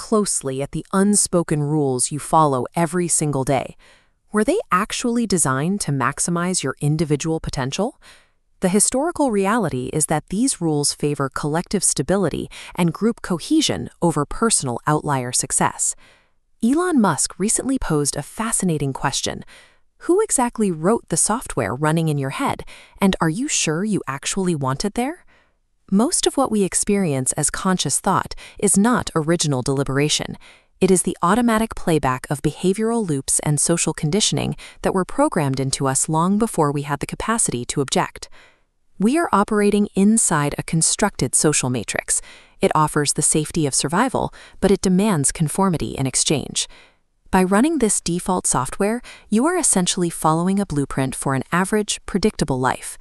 closely at the unspoken rules you follow every single day. Were they actually designed to maximize your individual potential? The historical reality is that these rules favor collective stability and group cohesion over personal outlier success. Elon Musk recently posed a fascinating question. Who exactly wrote the software running in your head, and are you sure you actually want it there? Most of what we experience as conscious thought is not original deliberation. It is the automatic playback of behavioral loops and social conditioning that were programmed into us long before we had the capacity to object. We are operating inside a constructed social matrix. It offers the safety of survival, but it demands conformity in exchange. By running this default software, you are essentially following a blueprint for an average, predictable life.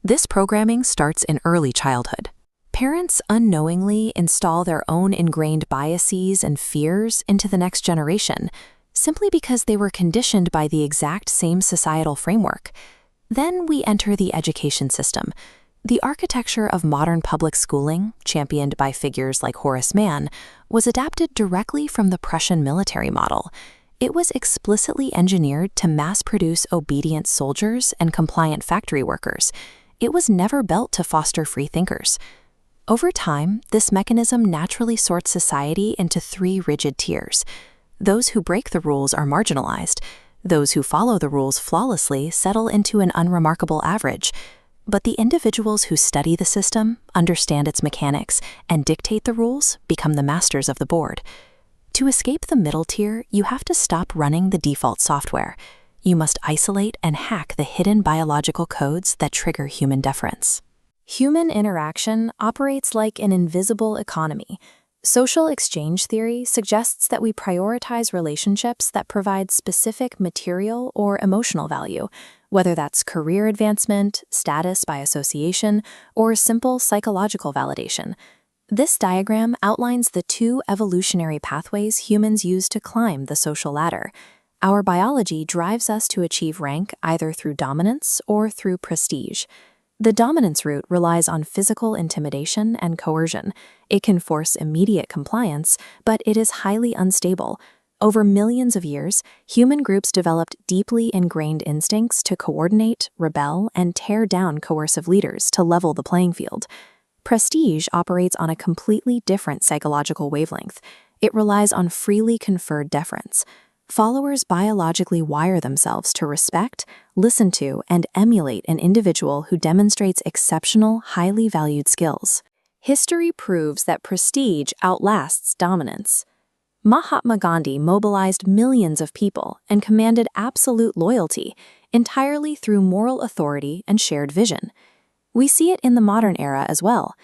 This programming starts in early childhood. Parents unknowingly install their own ingrained biases and fears into the next generation, simply because they were conditioned by the exact same societal framework. Then we enter the education system. The architecture of modern public schooling, championed by figures like Horace Mann, was adapted directly from the Prussian military model. It was explicitly engineered to mass-produce obedient soldiers and compliant factory workers. It was never built to foster free thinkers. Over time, this mechanism naturally sorts society into three rigid tiers. Those who break the rules are marginalized. Those who follow the rules flawlessly settle into an unremarkable average. But the individuals who study the system, understand its mechanics, and dictate the rules become the masters of the board. To escape the middle tier, you have to stop running the default software. You must isolate and hack the hidden biological codes that trigger human deference. Human interaction operates like an invisible economy. Social exchange theory suggests that we prioritize relationships that provide specific material or emotional value, whether that's career advancement, status by association, or simple psychological validation. This diagram outlines the two evolutionary pathways humans use to climb the social ladder. Our biology drives us to achieve rank either through dominance or through prestige. The dominance route relies on physical intimidation and coercion. It can force immediate compliance, but it is highly unstable. Over millions of years, human groups developed deeply ingrained instincts to coordinate, rebel, and tear down coercive leaders to level the playing field. Prestige operates on a completely different psychological wavelength. It relies on freely conferred deference. Followers biologically wire themselves to respect, listen to, and emulate an individual who demonstrates exceptional, highly valued skills. History proves that prestige outlasts dominance. Mahatma Gandhi mobilized millions of people and commanded absolute loyalty entirely through moral authority and shared vision. We see it in the modern era as well.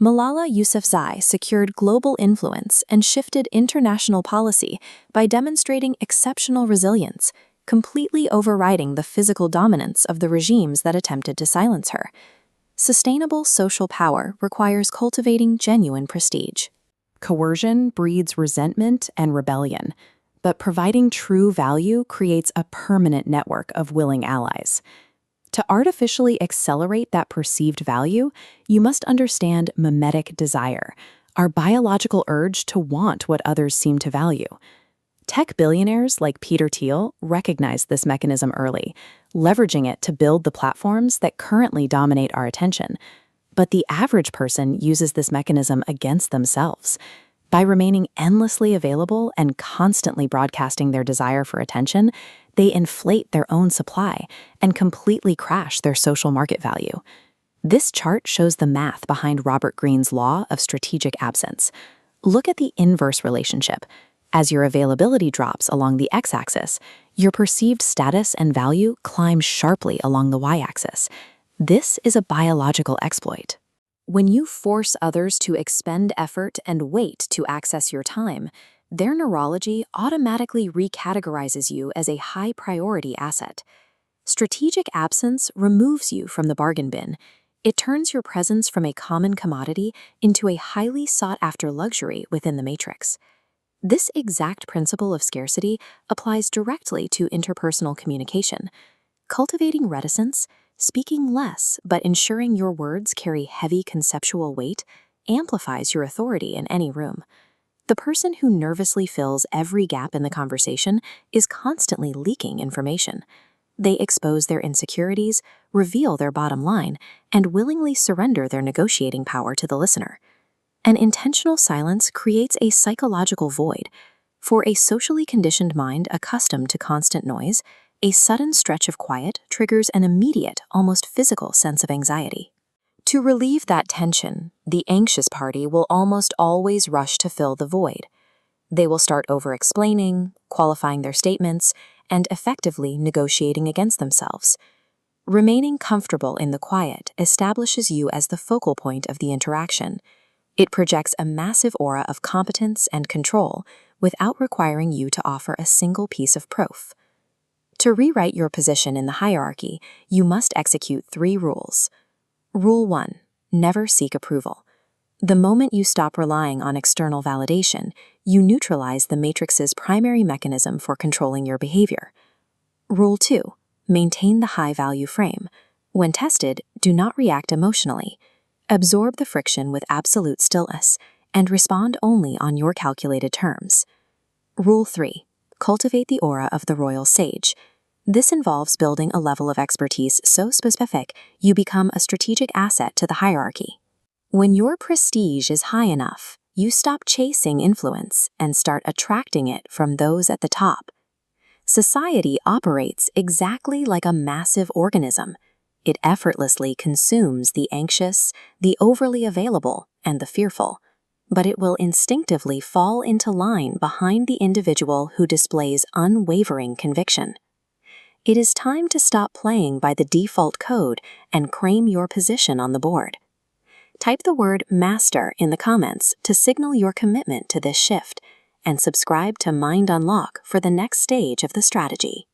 Malala Yousafzai secured global influence and shifted international policy by demonstrating exceptional resilience, completely overriding the physical dominance of the regimes that attempted to silence her. Sustainable social power requires cultivating genuine prestige. Coercion breeds resentment and rebellion, but providing true value creates a permanent network of willing allies. To artificially accelerate that perceived value, you must understand mimetic desire, our biological urge to want what others seem to value. Tech billionaires like Peter Thiel recognized this mechanism early, leveraging it to build the platforms that currently dominate our attention. But the average person uses this mechanism against themselves. By remaining endlessly available and constantly broadcasting their desire for attention, they inflate their own supply and completely crash their social market value. This chart shows the math behind Robert Greene's law of strategic absence. Look at the inverse relationship. As your availability drops along the x-axis, your perceived status and value climb sharply along the y-axis. This is a biological exploit. When you force others to expend effort and wait to access your time, their neurology automatically recategorizes you as a high-priority asset. Strategic absence removes you from the bargain bin. It turns your presence from a common commodity into a highly sought-after luxury within the matrix. This exact principle of scarcity applies directly to interpersonal communication. Cultivating reticence, speaking less but ensuring your words carry heavy conceptual weight, amplifies your authority in any room. The person who nervously fills every gap in the conversation is constantly leaking information. They expose their insecurities, reveal their bottom line, and willingly surrender their negotiating power to the listener. An intentional silence creates a psychological void. For a socially conditioned mind accustomed to constant noise, a sudden stretch of quiet triggers an immediate, almost physical sense of anxiety. To relieve that tension, the anxious party will almost always rush to fill the void. They will start over-explaining, qualifying their statements, and effectively negotiating against themselves. Remaining comfortable in the quiet establishes you as the focal point of the interaction. It projects a massive aura of competence and control without requiring you to offer a single piece of proof. To rewrite your position in the hierarchy, you must execute 3 rules. Rule 1. Never seek approval. The moment you stop relying on external validation, you neutralize the matrix's primary mechanism for controlling your behavior. Rule 2. Maintain the high-value frame. When tested, do not react emotionally. Absorb the friction with absolute stillness and respond only on your calculated terms. Rule 3. Cultivate the aura of the royal sage. This involves building a level of expertise so specific you become a strategic asset to the hierarchy. When your prestige is high enough, you stop chasing influence and start attracting it from those at the top. Society operates exactly like a massive organism. It effortlessly consumes the anxious, the overly available, and the fearful, but it will instinctively fall into line behind the individual who displays unwavering conviction. It is time to stop playing by the default code and claim your position on the board. Type the word MASTER in the comments to signal your commitment to this shift, and subscribe to Mind Unlock for the next stage of the strategy.